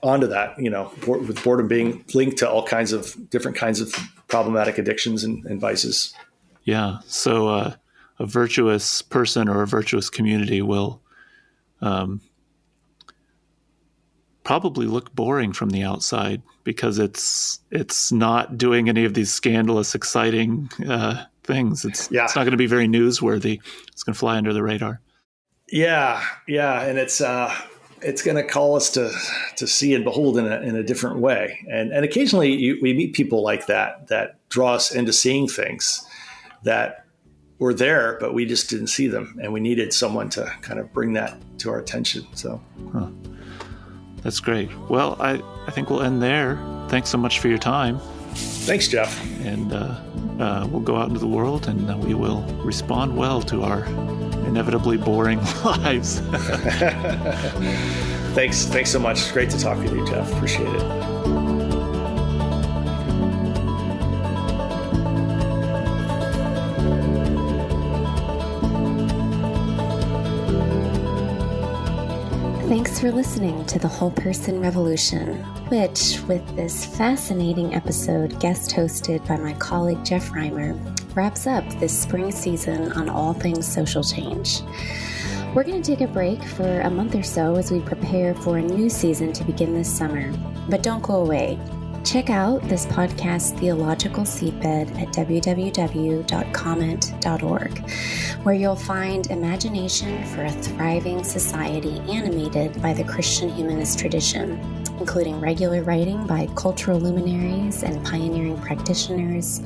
onto that, with boredom being linked to all kinds of different kinds of problematic addictions and vices. Yeah. So a virtuous person or a virtuous community will probably look boring from the outside, because it's not doing any of these scandalous, exciting things. It's not going to be very newsworthy. It's going to fly under the radar. Yeah, and it's going to call us to see and behold in a different way. And occasionally we meet people like that draw us into seeing things that were there, but we just didn't see them, and we needed someone to kind of bring that to our attention. So. That's great. Well, I think we'll end there. Thanks so much for your time. Thanks, Jeff. And we'll go out into the world, and we will respond well to our inevitably boring lives. Thanks so much. Great to talk with you, Jeff. Appreciate it. Thanks for listening to The Whole Person Revolution, which, with this fascinating episode guest hosted by my colleague Jeff Reimer, wraps up this spring season on all things social change. We're going to take a break for a month or so as we prepare for a new season to begin this summer. But don't go away. Check out this podcast's theological seedbed at www.comment.org, where you'll find imagination for a thriving society animated by the Christian humanist tradition, including regular writing by cultural luminaries and pioneering practitioners,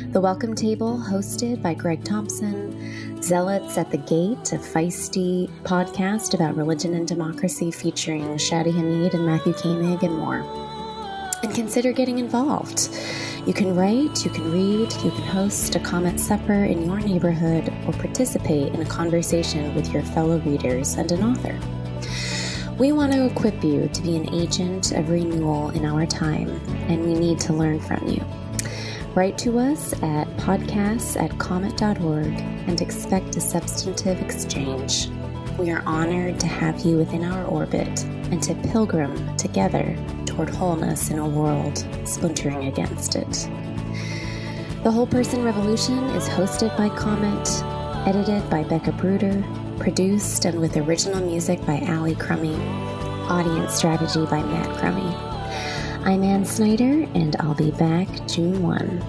the Welcome Table hosted by Greg Thompson, Zealots at the Gate, a feisty podcast about religion and democracy featuring Shadi Hamid and Matthew Koenig, and more. And consider getting involved. You can write, you can read, you can host a comment supper in your neighborhood, or participate in a conversation with your fellow readers and an author. We want to equip you to be an agent of renewal in our time, and we need to learn from you. Write to us at podcasts@comet.org and expect a substantive exchange. We are honored to have you within our orbit and to pilgrim together toward wholeness in a world splintering against it. The Whole Person Revolution is hosted by Comet, edited by Becca Bruder, produced and with original music by Allie Crummy, audience strategy by Matt Crummy. I'm Ann Snyder, and I'll be back June 1.